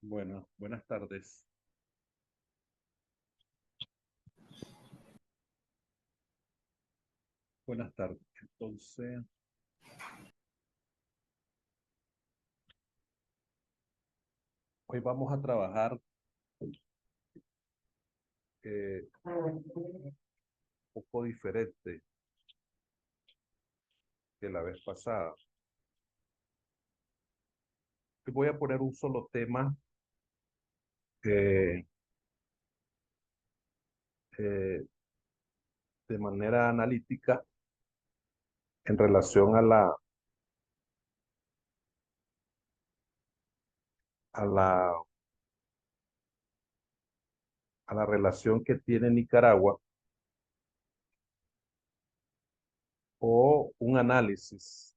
Bueno, buenas tardes. Buenas tardes. Entonces, hoy vamos a trabajar un poco diferente que la vez pasada. Hoy voy a poner un solo tema eh, eh, de manera analítica en relación a la, a la relación que tiene Nicaragua o un análisis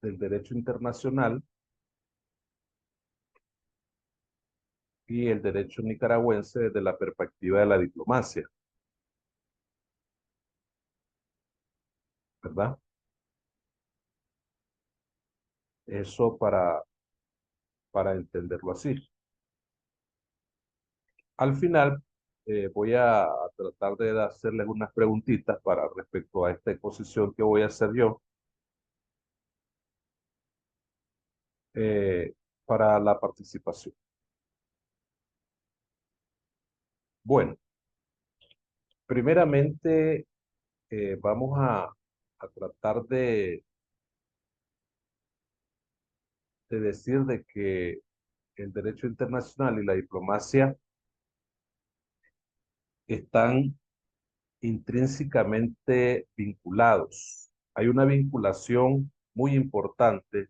del derecho internacional y el derecho nicaragüense desde la perspectiva de la diplomacia, ¿verdad? Eso para entenderlo así. Al final, voy a tratar de hacerles unas preguntitas para respecto a esta exposición que voy a hacer yo eh, para la participación. Bueno, primeramente vamos a tratar de decir de que el derecho internacional y la diplomacia están intrínsecamente vinculados. Hay una vinculación muy importante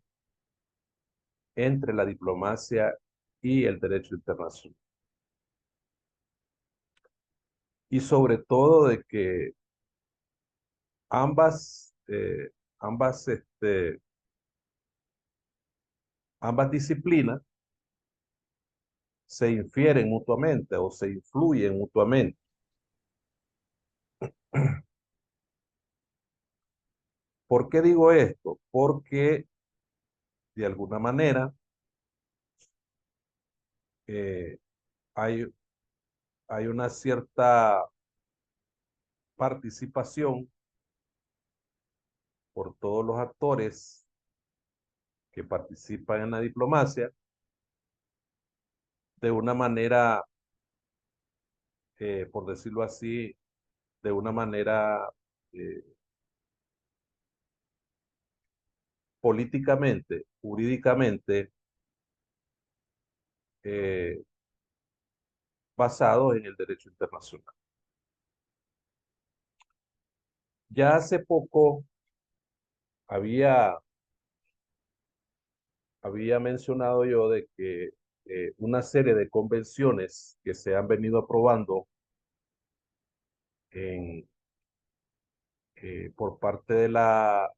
entre la diplomacia y el derecho internacional. Y sobre todo de que ambas, ambas disciplinas se infieren mutuamente o se influyen mutuamente. ¿Por qué digo esto? Porque de alguna manera eh, hay, hay una cierta participación por todos los actores que participan en la diplomacia de una manera, por decirlo así, de una manera eh, políticamente, jurídicamente, eh, basado en el derecho internacional. Ya hace poco había, había mencionado yo de que una serie de convenciones que se han venido aprobando en, por parte de la,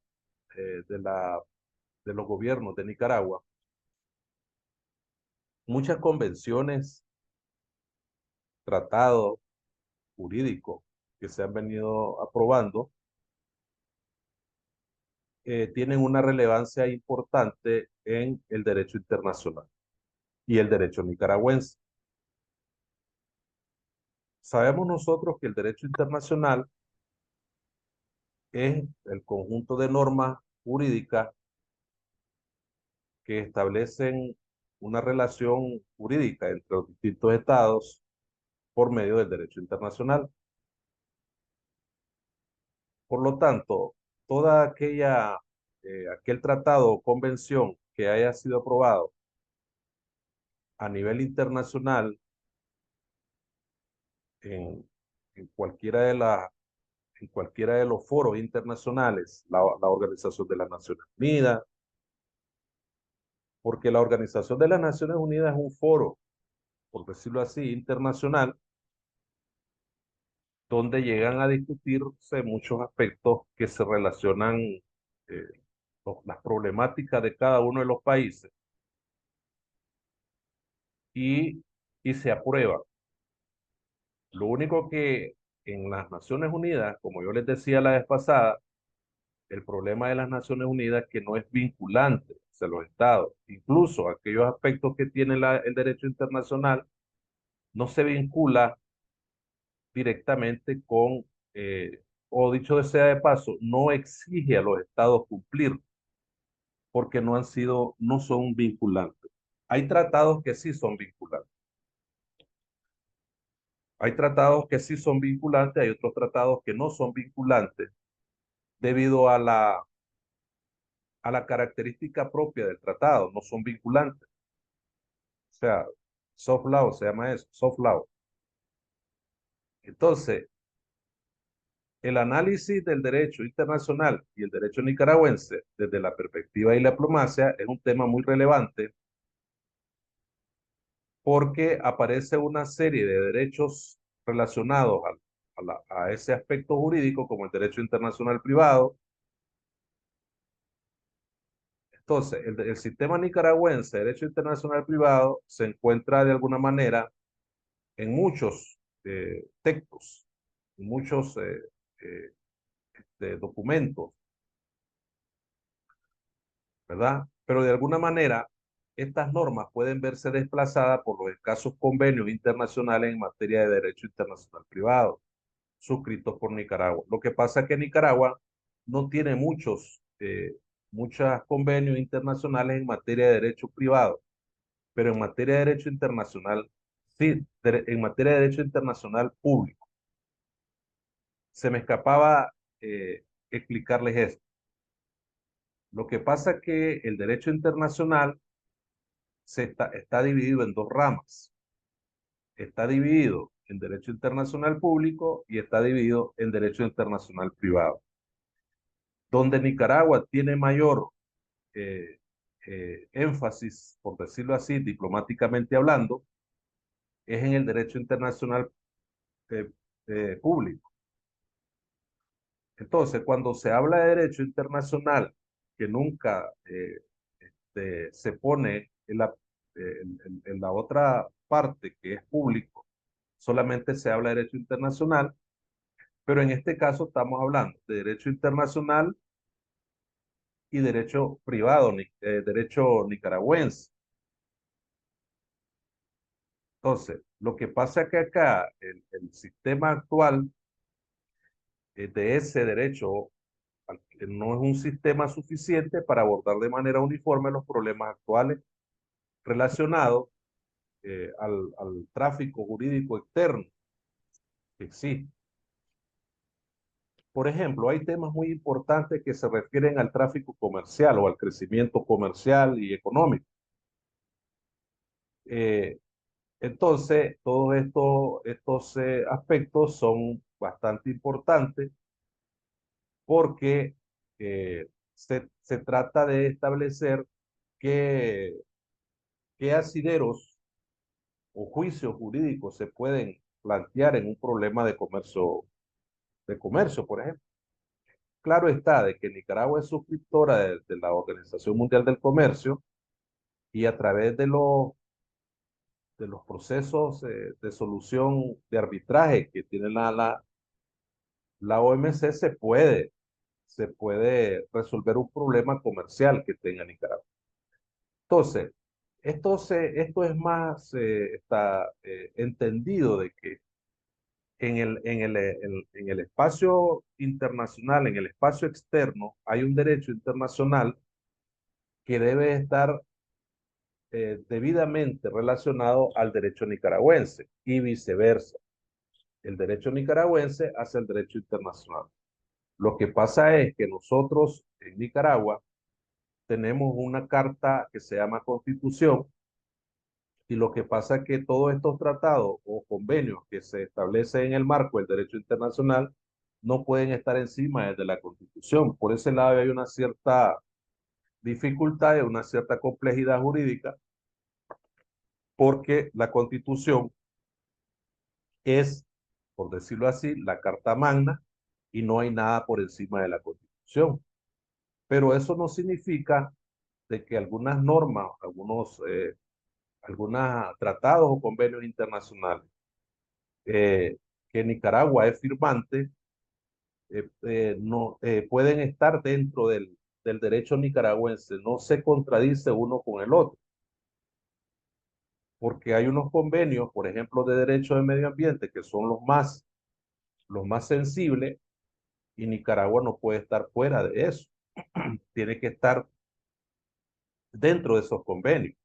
de los gobiernos de Nicaragua, muchas convenciones, tratados jurídicos que se han venido aprobando, tienen una relevancia importante en el derecho internacional y el derecho nicaragüense. Sabemos nosotros que el derecho internacional es el conjunto de normas jurídicas que establecen una relación jurídica entre los distintos estados por medio del derecho internacional. Por lo tanto, toda aquel tratado o convención que haya sido aprobado a nivel internacional en, en cualquiera en cualquiera de los foros internacionales, la Organización de las Naciones Unidas, porque la Organización de las Naciones Unidas es un foro, por decirlo así, internacional, donde llegan a discutirse muchos aspectos que se relacionan las problemáticas de cada uno de los países y, y se aprueba. Lo único que en las Naciones Unidas, como yo les decía la vez pasada, el problema de las Naciones Unidas es que no es vinculante, o hacia los estados. Incluso aquellos aspectos que tiene el derecho internacional no se vincula directamente con, o dicho de sea de paso, no exige a los estados cumplir porque no son vinculantes. Hay tratados que sí son vinculantes. Hay tratados que sí son vinculantes, hay otros tratados que no son vinculantes debido a la característica propia del tratado, no son vinculantes. O sea, soft law se llama eso, soft law. Entonces, el análisis del derecho internacional y el derecho nicaragüense desde la perspectiva y la diplomacia es un tema muy relevante porque aparece una serie de derechos relacionados a ese aspecto jurídico como el derecho internacional privado. Entonces, el sistema nicaragüense de derecho internacional privado se encuentra de alguna manera en muchos textos, en muchos documentos, ¿verdad? Pero de alguna manera, estas normas pueden verse desplazadas por los escasos convenios internacionales en materia de derecho internacional privado, suscritos por Nicaragua. Lo que pasa es que Nicaragua no tiene muchos convenios internacionales en materia de derecho privado, pero en materia de derecho internacional, sí, en materia de derecho internacional público. Se me escapaba explicarles esto. Lo que pasa es que el derecho internacional está dividido en dos ramas. Está dividido en derecho internacional público y está dividido en derecho internacional privado. Donde Nicaragua tiene mayor eh, énfasis, por decirlo así, diplomáticamente hablando, es en el derecho internacional eh, público. Entonces, cuando se habla de derecho internacional, que nunca se pone en la otra parte que es público, solamente se habla de derecho internacional, pero en este caso estamos hablando de derecho internacional y derecho privado, derecho nicaragüense. Entonces, lo que pasa es que acá el sistema actual de ese derecho no es un sistema suficiente para abordar de manera uniforme los problemas actuales relacionados al tráfico jurídico externo que existe. Por ejemplo, hay temas muy importantes que se refieren al tráfico comercial o al crecimiento comercial y económico. Eh, entonces, todos estos aspectos son bastante importantes porque se trata de establecer qué, qué asideros o juicios jurídicos se pueden plantear en un problema de comercio, por ejemplo. Claro está de que Nicaragua es suscriptora de la Organización Mundial del Comercio y a través de los procesos de solución de arbitraje que tiene la OMC se puede resolver un problema comercial que tenga Nicaragua. Entonces, esto es más está entendido de que en el espacio internacional, en el espacio externo, hay un derecho internacional que debe estar debidamente relacionado al derecho nicaragüense y viceversa. El derecho nicaragüense hacia el derecho internacional. Lo que pasa es que nosotros en Nicaragua tenemos una carta que se llama Constitución y lo que pasa es que todos estos tratados o convenios que se establecen en el marco del derecho internacional no pueden estar encima de la Constitución. Por ese lado hay una cierta dificultad y una cierta complejidad jurídica porque la Constitución es, por decirlo así, la carta magna y no hay nada por encima de la Constitución. Pero eso no significa de que algunas normas, algunos tratados o convenios internacionales eh, que Nicaragua es firmante, no pueden estar dentro del derecho nicaragüense no se contradice uno con el otro, porque hay unos convenios, por ejemplo, de derecho de medio ambiente, que son los más sensibles, y Nicaragua no puede estar fuera de eso. Tiene que estar dentro de esos convenios.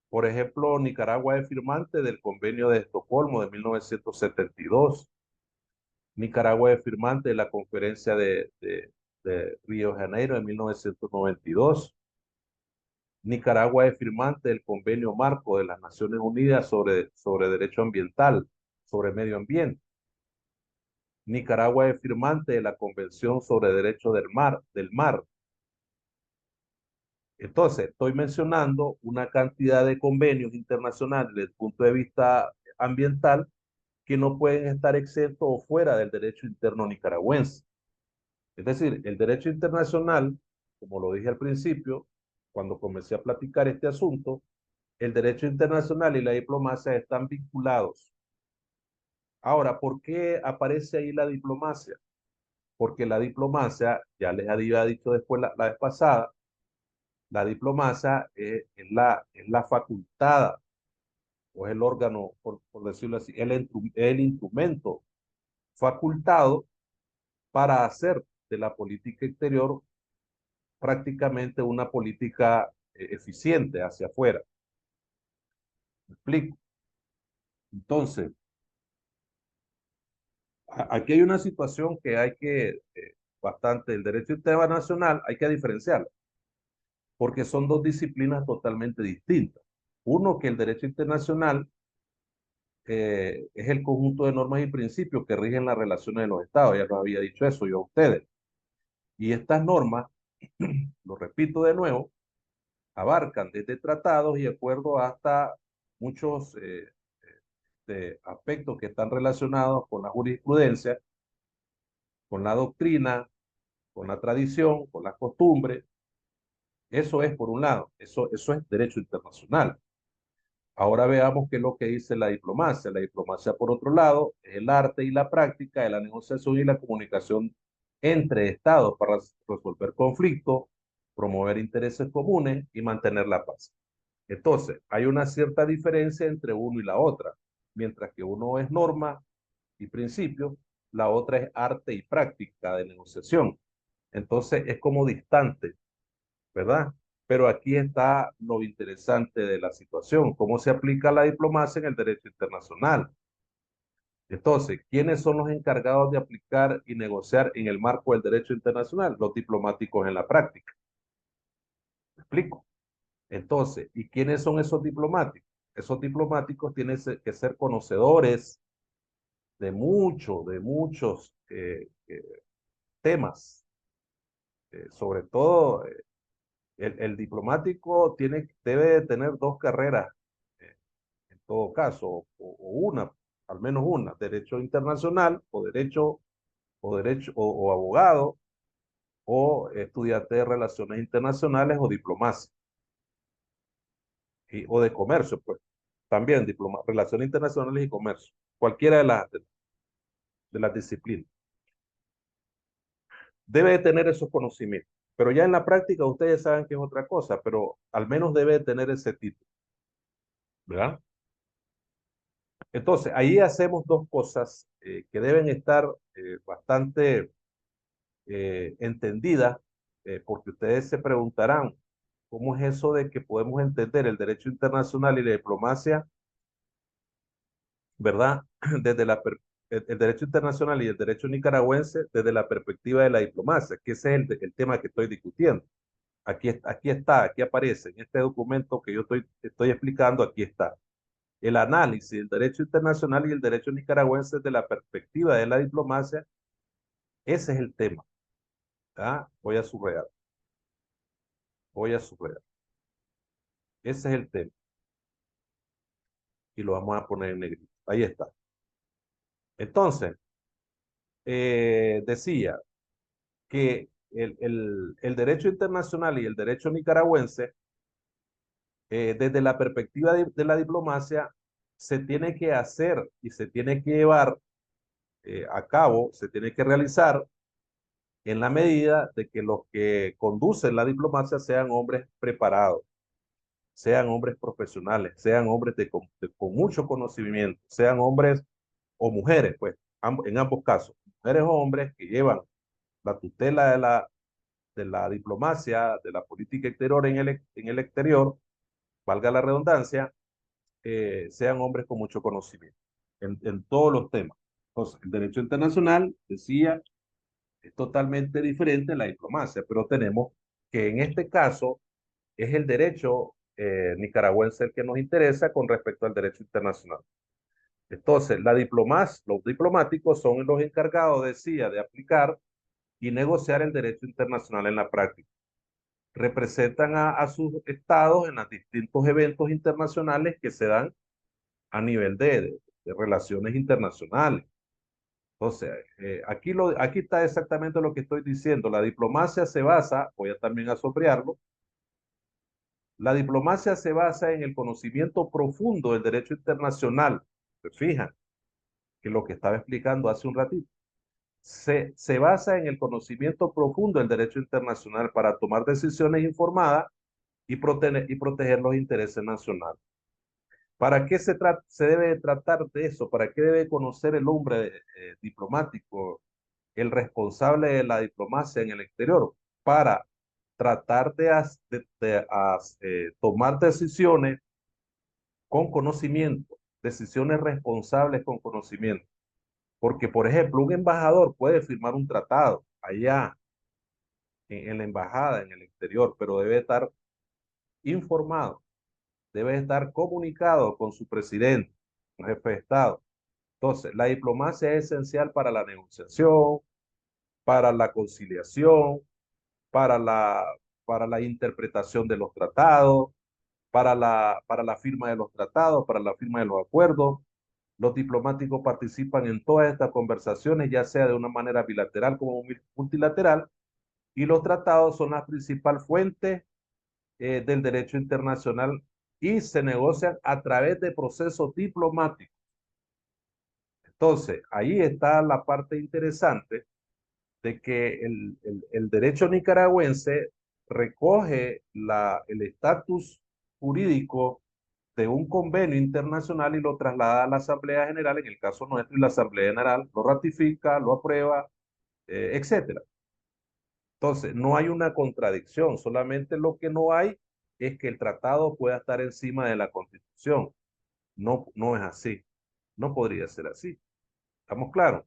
Por ejemplo, Nicaragua es firmante del Convenio de Estocolmo de 1972. Nicaragua es firmante de la Conferencia de Río de Janeiro de 1992. Nicaragua es firmante del Convenio Marco de las Naciones Unidas sobre Derecho Ambiental, sobre Medio Ambiente. Nicaragua es firmante de la Convención sobre Derecho del Mar. Entonces, estoy mencionando una cantidad de convenios internacionales desde el punto de vista ambiental que no pueden estar exentos o fuera del derecho interno nicaragüense. Es decir, el derecho internacional, como lo dije al principio, cuando comencé a platicar este asunto, el derecho internacional y la diplomacia están vinculados. Ahora, ¿por qué aparece ahí la diplomacia? Porque la diplomacia, ya les había dicho después la vez pasada, la diplomacia es la facultada o es el órgano, por decirlo así, el instrumento facultado para hacer de la política exterior prácticamente una política eficiente hacia afuera. ¿Me explico? Entonces, aquí hay una situación que hay que, bastante, el derecho internacional hay que diferenciarlo, porque son dos disciplinas totalmente distintas. Uno, que el derecho internacional es el conjunto de normas y principios que rigen las relaciones de los estados, ya lo había dicho eso yo a ustedes. Y estas normas, lo repito de nuevo, abarcan desde tratados y acuerdos hasta muchos aspectos que están relacionados con la jurisprudencia, con la doctrina, con la tradición, con las costumbres. Eso es por un lado, eso es derecho internacional. Ahora veamos qué es lo que dice la diplomacia. La diplomacia, por otro lado, es el arte y la práctica de la negociación y la comunicación entre estados para resolver conflictos, promover intereses comunes y mantener la paz. Entonces, hay una cierta diferencia entre uno y la otra. Mientras que uno es norma y principio, la otra es arte y práctica de negociación. Entonces, es como distante, ¿verdad? Pero aquí está lo interesante de la situación, cómo se aplica la diplomacia en el derecho internacional. Entonces, ¿quiénes son los encargados de aplicar y negociar en el marco del derecho internacional? Los diplomáticos en la práctica. ¿Me explico? Entonces, ¿y quiénes son esos diplomáticos? Esos diplomáticos tienen que ser conocedores de muchos temas. Sobre todo, el diplomático debe de tener dos carreras, eh, en todo caso, o una, al menos una, derecho internacional o abogado o estudiante de relaciones internacionales o diplomacia o de comercio, pues también relaciones internacionales y comercio, cualquiera de las disciplinas. Debe de tener esos conocimientos, pero ya en la práctica ustedes saben que es otra cosa, pero al menos debe de tener ese título, ¿verdad? Entonces, ahí hacemos dos cosas que deben estar bastante entendidas, porque ustedes se preguntarán, ¿cómo es eso de que podemos entender el derecho internacional y la diplomacia, ¿verdad? Desde el derecho internacional y el derecho nicaragüense desde la perspectiva de la diplomacia, que ese es el tema que estoy discutiendo. Aquí está, aquí aparece, en este documento que yo estoy explicando, aquí está. El análisis del derecho internacional y el derecho nicaragüense desde la perspectiva de la diplomacia, ese es el tema. ¿Ah? Voy a subrayar. Ese es el tema. Y lo vamos a poner en negrito. Ahí está. Entonces, decía que el derecho internacional y el derecho nicaragüense, desde la perspectiva de la diplomacia, se tiene que hacer y se tiene que llevar a cabo, se tiene que realizar en la medida de que los que conducen la diplomacia sean hombres preparados, sean hombres profesionales, sean hombres con mucho conocimiento, sean hombres o mujeres, pues, en ambos casos, mujeres o hombres que llevan la tutela de la diplomacia, de la política exterior en el exterior, valga la redundancia, sean hombres con mucho conocimiento en todos los temas. Entonces, el derecho internacional, decía, es totalmente diferente a la diplomacia, pero tenemos que en este caso es el derecho nicaragüense el que nos interesa con respecto al derecho internacional. Entonces, los diplomáticos son los encargados, decía, de aplicar y negociar el derecho internacional en la práctica. Representan a sus estados en los distintos eventos internacionales que se dan a nivel de relaciones internacionales. Entonces, aquí está exactamente lo que estoy diciendo. La diplomacia se basa, voy a también a sombrearlo, la diplomacia se basa en el conocimiento profundo del derecho internacional. ¿Se fijan? Que lo que estaba explicando hace un ratito. Se basa en el conocimiento profundo del derecho internacional para tomar decisiones informadas y proteger los intereses nacionales. ¿Para qué se debe tratar de eso? ¿Para qué debe conocer el hombre diplomático, el responsable de la diplomacia en el exterior? Para tratar de tomar decisiones con conocimiento, decisiones responsables con conocimiento. Porque, por ejemplo, un embajador puede firmar un tratado allá en la embajada, en el exterior, pero debe estar informado, debe estar comunicado con su presidente, con jefe de Estado. Entonces, la diplomacia es esencial para la negociación, para la conciliación, para la, para la interpretación de los tratados, para la firma de los tratados, para la firma de los acuerdos. Los diplomáticos participan en todas estas conversaciones, ya sea de una manera bilateral como multilateral, y los tratados son la principal fuente del derecho internacional y se negocian a través de procesos diplomáticos. Entonces, ahí está la parte interesante de que el derecho nicaragüense recoge el estatus jurídico de un convenio internacional y lo traslada a la Asamblea General, en el caso nuestro, y la Asamblea General lo ratifica, lo aprueba, etcétera. Entonces, no hay una contradicción, solamente lo que no hay es que el tratado pueda estar encima de la Constitución. No, no es así. No podría ser así. ¿Estamos claros?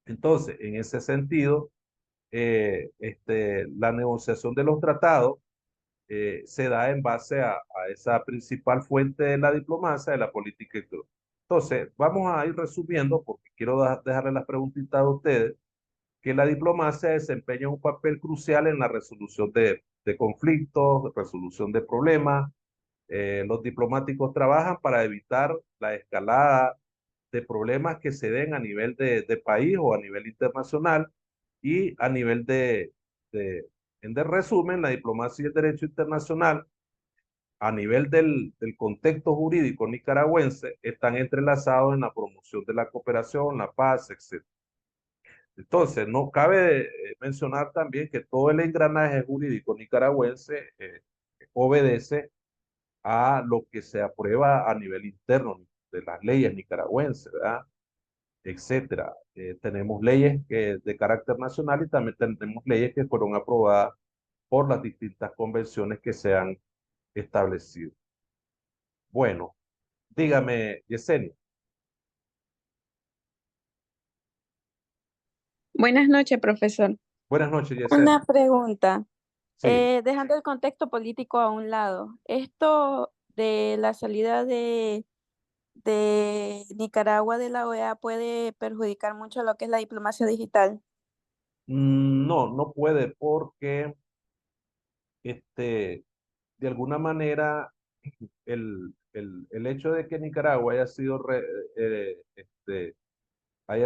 Entonces, en ese sentido, la negociación de los tratados se da en base a esa principal fuente de la diplomacia, de la política exterior. Entonces, vamos a ir resumiendo, porque quiero dejarle las preguntitas a ustedes, que la diplomacia desempeña un papel crucial en la resolución de conflictos, resolución de problemas. Los diplomáticos trabajan para evitar la escalada de problemas que se den a nivel de país o a nivel internacional y a nivel de resumen, la diplomacia y el derecho internacional a nivel del contexto jurídico nicaragüense están entrelazados en la promoción de la cooperación, la paz, etc. Entonces, no cabe mencionar también que todo el engranaje jurídico nicaragüense obedece a lo que se aprueba a nivel interno de las leyes nicaragüenses, ¿verdad? Etcétera. Tenemos leyes de carácter nacional y también tenemos leyes que fueron aprobadas por las distintas convenciones que se han establecido. Bueno, dígame, Yesenia. Buenas noches, profesor. Buenas noches, Yesenia. Una pregunta. Sí. Dejando el contexto político a un lado, esto de la salida de Nicaragua de la OEA puede perjudicar mucho lo que es la diplomacia digital. No, no puede porque de alguna manera el hecho de que Nicaragua haya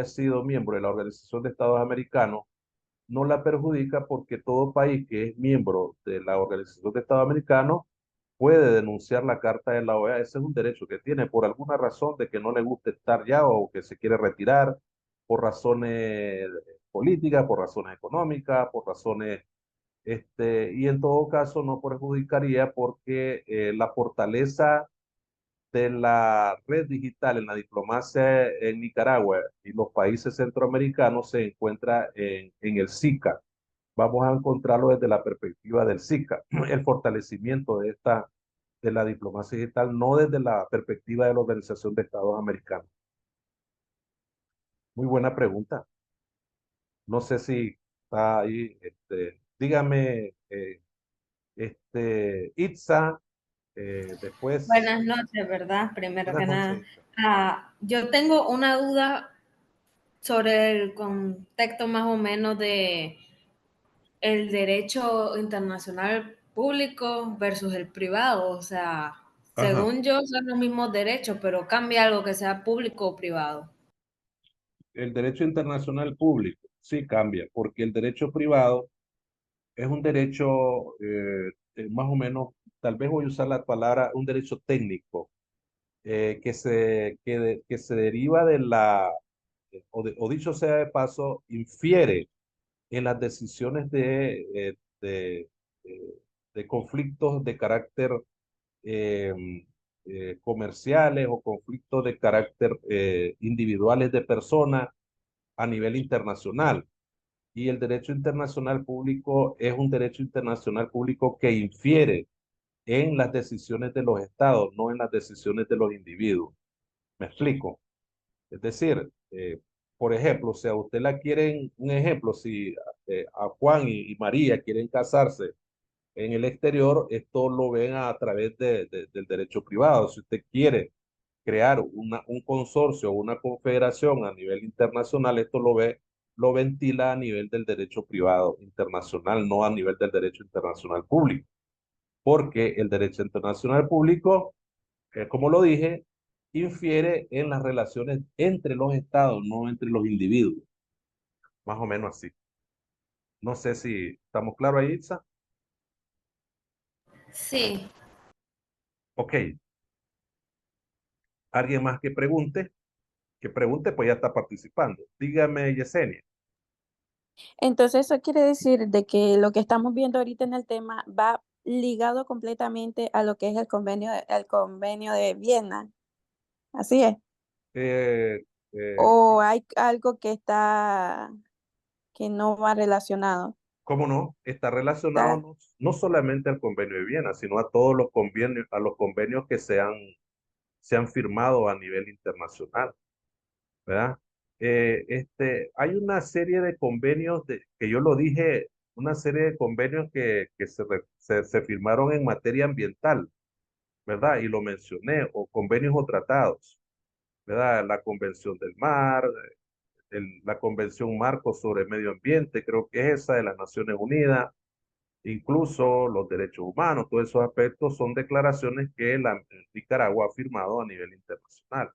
sido miembro de la Organización de Estados Americanos no la perjudica porque todo país que es miembro de la Organización de Estados Americanos puede denunciar la Carta de la OEA. Ese es un derecho que tiene por alguna razón de que no le guste estar ya o que se quiere retirar por razones políticas, por razones económicas, por razones, y en todo caso no perjudicaría porque la fortaleza de la red digital en la diplomacia en Nicaragua y los países centroamericanos se encuentra en el SICA. Vamos a encontrarlo desde la perspectiva del SICA, el fortalecimiento de la diplomacia digital, no desde la perspectiva de la Organización de Estados Americanos. Muy buena pregunta. No sé si está ahí, dígame, Itza, después, Buenas noches, ¿verdad? Primero buenas que noches, nada. Itza. Yo tengo una duda sobre el contexto más o menos de el derecho internacional público versus el privado. O sea, Ajá. según yo son los mismos derechos, pero cambia algo que sea público o privado. El derecho internacional público sí cambia, porque el derecho privado es un derecho más o menos, tal vez voy a usar la palabra, un derecho técnico, que se deriva de o dicho sea de paso, infiere en las decisiones eh, de conflictos de carácter eh, comerciales o conflictos de carácter individuales de personas a nivel internacional. Y el derecho internacional público es un derecho internacional público que infiere en las decisiones de los estados, no en las decisiones de los individuos. ¿Me explico? Es decir, por ejemplo, si a usted la quieren, un ejemplo, si a Juan y María quieren casarse en el exterior, esto lo ven a través del derecho privado. Si usted quiere crear un consorcio o una confederación a nivel internacional, esto lo ventila a nivel del derecho privado internacional, no a nivel del derecho internacional público, porque el derecho internacional público, como lo dije, infiere en las relaciones entre los estados, no entre los individuos, más o menos así. No sé si estamos claros ahí, Itza. Sí, Ok, alguien más que pregunte, pues ya está participando. Dígame, Yesenia. Entonces eso quiere decir de que lo que estamos viendo ahorita en el tema va ligado completamente a lo que es el convenio de Viena. Así es. Eh, eh, O hay algo que no va relacionado. ¿Cómo no? Está relacionado Está- no solamente al convenio de Viena, sino a todos los convenios, a los convenios que se han firmado a nivel internacional, ¿verdad? Hay una serie de convenios, que yo lo dije, una serie de convenios que se firmaron en materia ambiental, ¿verdad? Y lo mencioné, o convenios o tratados, ¿verdad? La Convención del Mar, la Convención Marco sobre Medio Ambiente, creo que es esa de las Naciones Unidas. Incluso los derechos humanos, todos esos aspectos son declaraciones que Nicaragua ha firmado a nivel internacional.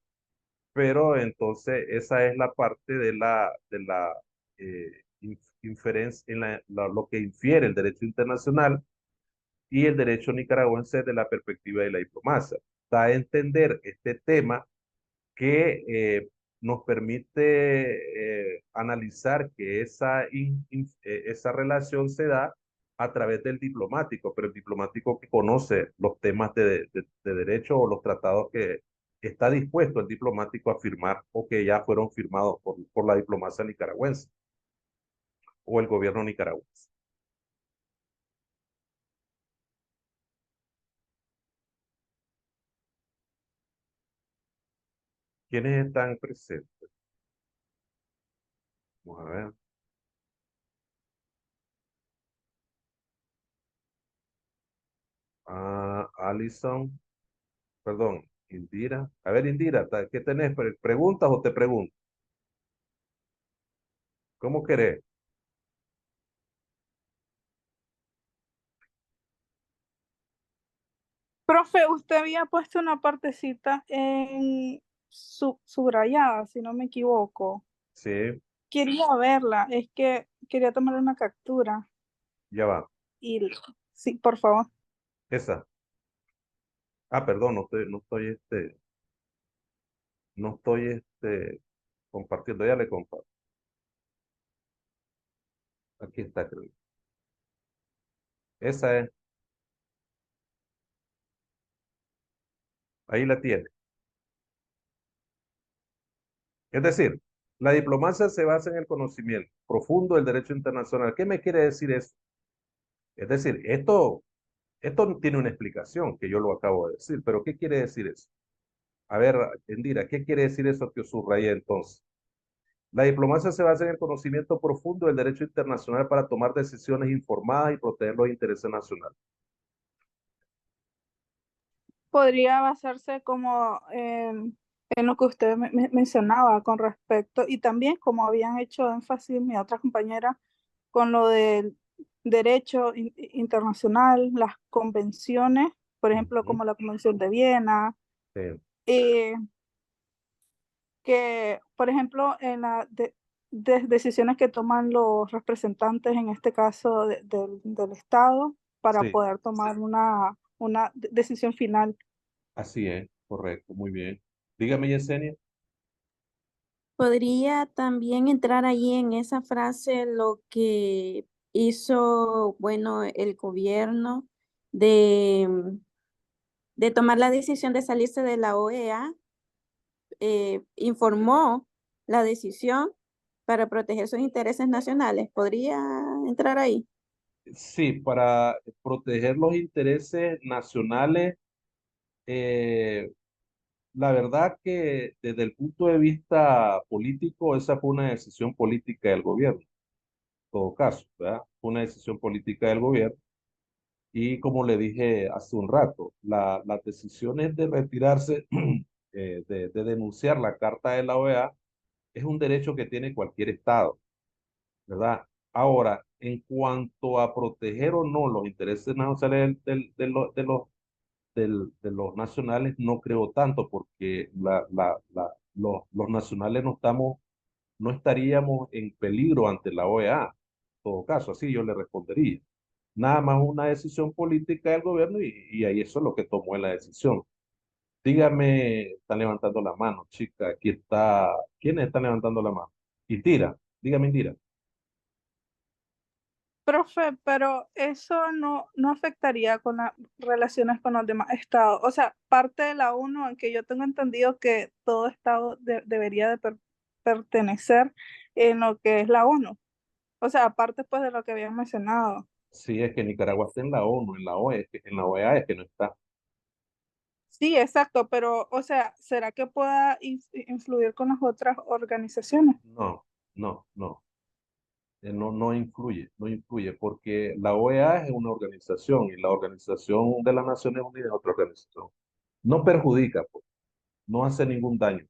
Pero entonces esa es la parte inferencia, en lo que infiere el derecho internacional y el derecho nicaragüense de la perspectiva de la diplomacia. Da a entender este tema que nos permite analizar que esa relación se da a través del diplomático, pero el diplomático que conoce los temas de derecho o los tratados que está dispuesto el diplomático a firmar o que ya fueron firmados por la diplomacia nicaragüense o el gobierno nicaragüense. ¿Quiénes están presentes? Vamos a ver. Alison, perdón, Indira. A ver, Indira, ¿qué tenés? ¿Preguntas o te pregunto? ¿Cómo querés? Profe, usted había puesto una partecita en subrayada, si no me equivoco. Sí, Quería verla, es que quería tomar una captura. ya va. Y sí, por favor. Esa. Perdón, no estoy compartiendo. Ya le comparto. Aquí está, creo. Esa es, ahí la tiene. Es decir, la diplomacia se basa en el conocimiento profundo del derecho internacional. ¿Qué me quiere decir eso? Es decir, esto tiene una explicación que yo lo acabo de decir, pero ¿qué quiere decir eso? A ver, Indira, ¿qué quiere decir eso que os subrayé entonces? La diplomacia se basa en el conocimiento profundo del derecho internacional para tomar decisiones informadas y proteger los intereses nacionales. Podría basarse como en lo que usted mencionaba con respecto, y también como habían hecho énfasis mi otra compañera, con lo del derecho internacional, las convenciones, por ejemplo, Ujú. como la Convención de Viena, Sí, eh, que, por ejemplo, en las decisiones que toman los representantes, en este caso del Estado, para sí, poder tomar una decisión final. así es, correcto, muy bien. Dígame, Yesenia. Podría también entrar ahí en esa frase lo que hizo, bueno, el gobierno de, de tomar la decisión de salirse de la OEA, informó la decisión para proteger sus intereses nacionales. ¿Podría entrar ahí? Sí, para proteger los intereses nacionales, eh, la verdad que desde el punto de vista político, esa fue una decisión política del gobierno, en todo caso, ¿verdad? Fue una decisión política del gobierno. Y como le dije hace un rato, las decisiones de retirarse, de denunciar la Carta de la OEA, es un derecho que tiene cualquier Estado, ¿verdad? Ahora, en cuanto a proteger o no los intereses nacionales de los nacionales, no creo tanto, porque los nacionales no estaríamos en peligro ante la OEA. En todo caso, así yo le respondería. Nada más una decisión política del gobierno y ahí eso es lo que tomó la decisión. Dígame, están levantando la mano, chica. Aquí está. ¿Quiénes están levantando la mano? Indira, dígame, Indira. Profe, pero eso no afectaría con las relaciones con los demás estados. O sea, parte de la ONU, aunque yo tengo entendido que todo estado debería de pertenecer en lo que es la ONU. O sea, aparte pues de lo que habían mencionado. Sí, es que Nicaragua está en la ONU, en la OEA, en la OEA es que no está. Sí, exacto, pero, o sea, ¿será que pueda influir con las otras organizaciones? No, no, no. No influye, no influye, porque la OEA es una organización y la Organización de las Naciones Unidas es otra organización. No perjudica, pues, no hace ningún daño.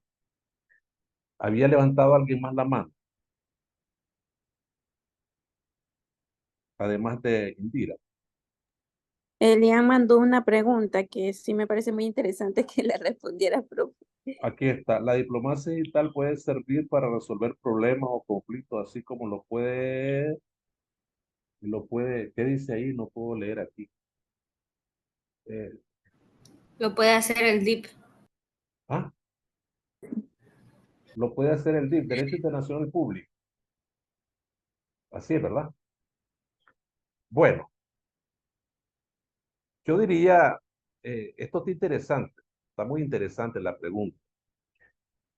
Había levantado alguien más la mano, además de Indira. Elian mandó una pregunta que sí me parece muy interesante que le respondiera, profe. Aquí está. La diplomacia digital puede servir para resolver problemas o conflictos, así como ¿qué dice ahí? No puedo leer aquí. Eh, Lo puede hacer el DIP. ah, lo puede hacer el DIF, Derecho Internacional Público. Así es, ¿verdad? Bueno, yo diría, esto está muy interesante la pregunta.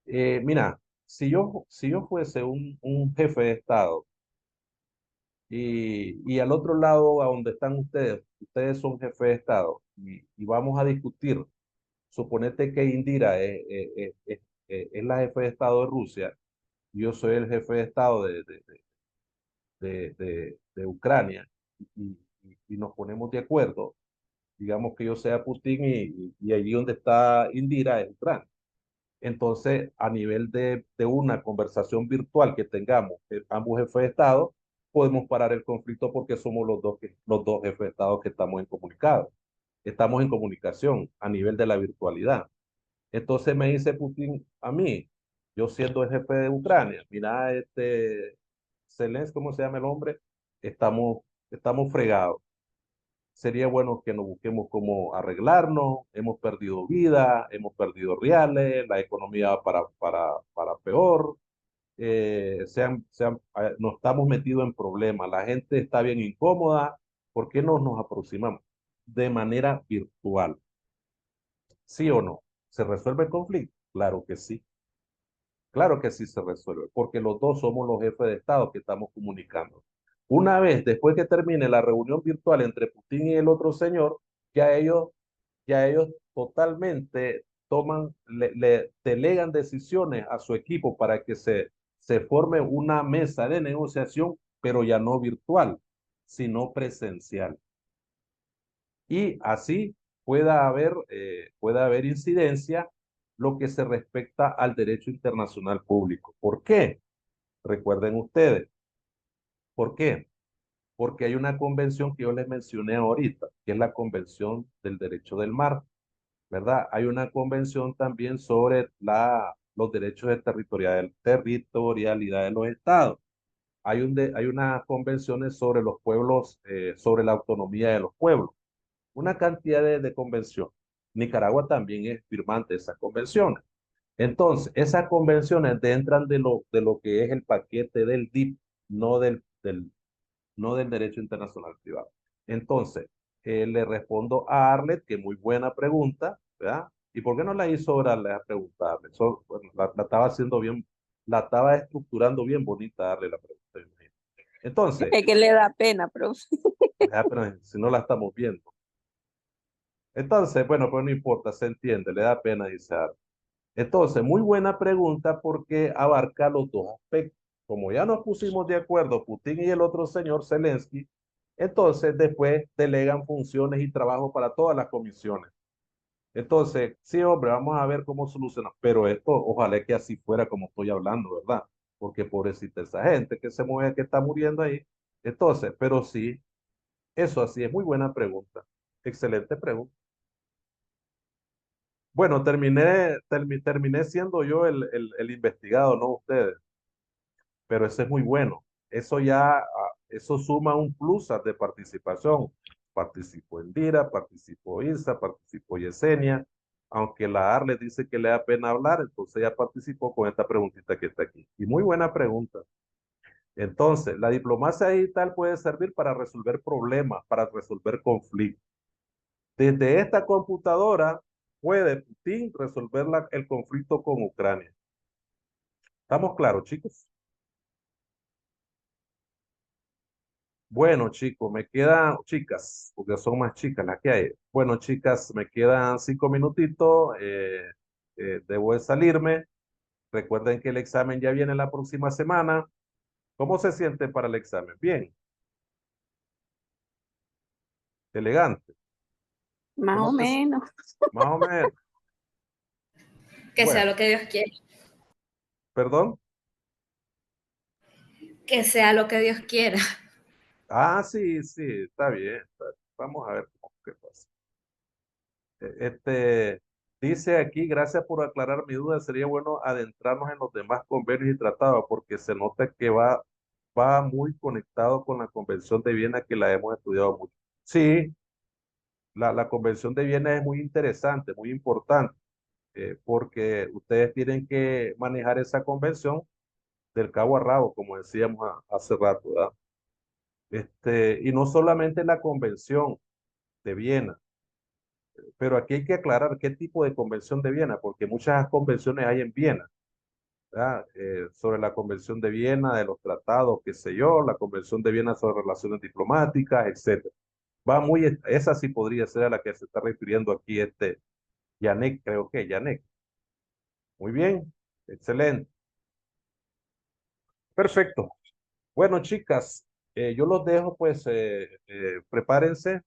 Mira, si yo fuese un jefe de Estado y al otro lado, a donde están ustedes son jefes de Estado y vamos a discutir, suponete que Indira es la jefe de Estado de Rusia, y yo soy el jefe de Estado de Ucrania y nos ponemos de acuerdo, digamos que yo sea Putin y allí donde está Indira es Ucrania. Entonces, a nivel de una conversación virtual que tengamos ambos jefes de Estado, podemos parar el conflicto porque somos los dos jefes de Estado que estamos en comunicación a nivel de la virtualidad. Entonces me dice Putin a mí, yo siendo el jefe de Ucrania, mira, Zelensky, ¿cómo se llama el hombre? Estamos fregados. Sería bueno que nos busquemos cómo arreglarnos. Hemos perdido vidas, hemos perdido reales, la economía va para peor. nos estamos metidos en problemas, la gente está bien incómoda, ¿por qué no nos aproximamos de manera virtual? ¿Sí o no? ¿Se resuelve el conflicto? Claro que sí se resuelve, porque los dos somos los jefes de Estado que estamos comunicando. Una vez después que termine la reunión virtual entre Putin y el otro señor, ya ellos, ya ellos totalmente le delegan decisiones a su equipo para que se forme una mesa de negociación, pero ya no virtual, sino presencial. Y así pueda haber incidencia lo que se respecta al derecho internacional público. ¿Por qué? Recuerden ustedes. ¿Por qué? Porque hay una convención que yo les mencioné ahorita, que es la Convención del Derecho del Mar, ¿verdad? Hay una convención también sobre los derechos de territorialidad de los estados. Hay unas convenciones sobre los pueblos, sobre la autonomía de los pueblos. Una cantidad de convenciones. Nicaragua también es firmante de esas convenciones. Entonces, esas convenciones entran de lo que es el paquete del DIP, no del derecho internacional privado. Entonces, le respondo a Arlet, que muy buena pregunta, ¿verdad? ¿Y por qué no la hizo oral la pregunta, Arlet? Bueno, la estaba haciendo bien, la estaba estructurando bien bonita darle la pregunta. Me imagino. Entonces, Es que le da pena, profe. pero si no la estamos viendo. Entonces, bueno, pues no importa, se entiende, le da pena, dice Arlet. Entonces, muy buena pregunta porque abarca los dos aspectos. Como ya nos pusimos de acuerdo, Putin y el otro señor Zelensky, entonces después delegan funciones y trabajo para todas las comisiones. Entonces, sí, hombre, vamos a ver cómo solucionar. Pero esto, ojalá que así fuera como estoy hablando, ¿verdad? Porque pobrecita esa gente que se mueve, que está muriendo ahí. Entonces, pero sí, eso así es muy buena pregunta. Excelente pregunta. Bueno, terminé siendo yo el investigado, no ustedes, pero eso es muy bueno. Eso ya, eso suma un plus de participación. Participó Endira, participó Isa, participó Yesenia, aunque la AR le dice que le da pena hablar, entonces ella participó con esta preguntita que está aquí. Y muy buena pregunta. Entonces, la diplomacia digital puede servir para resolver problemas, para resolver conflictos. Desde esta computadora puede Putin resolver el conflicto con Ucrania. ¿Estamos claros, chicos? Bueno, chicos, me quedan, chicas, porque son más chicas las que hay. Bueno, chicas, me quedan 5 minutitos. Debo de salirme. Recuerden que el examen ya viene la próxima semana. ¿Cómo se sienten para el examen? Bien, elegante. Más ¿Cómo o se, menos. más o menos? Que sea Bueno, lo que Dios quiera. perdón. Que sea lo que Dios quiera. Ah, sí, sí, está bien. Vamos a ver qué pasa. Dice aquí, gracias por aclarar mi duda, sería bueno adentrarnos en los demás convenios y tratados, porque se nota que va muy conectado con la Convención de Viena que la hemos estudiado mucho. Sí, la Convención de Viena es muy interesante, muy importante, porque ustedes tienen que manejar esa convención del cabo a rabo, como decíamos hace rato, ¿verdad? Y no solamente la Convención de Viena, pero aquí hay que aclarar qué tipo de convención de Viena, porque muchas convenciones hay en Viena, ¿verdad? Sobre la convención de Viena, de los tratados, qué sé yo, la convención de Viena sobre relaciones diplomáticas, etcétera. Esa sí podría ser a la que se está refiriendo aquí Yanek, creo que Yanek. Muy bien, excelente. Perfecto. Bueno, chicas, yo los dejo, pues prepárense.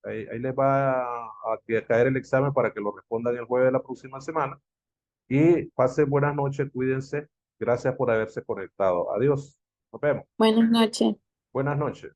Ahí les va a caer el examen para que lo respondan el jueves de la próxima semana. Y pasen buenas noches, cuídense. Gracias por haberse conectado. Adiós. Nos vemos. Buenas noches. Buenas noches.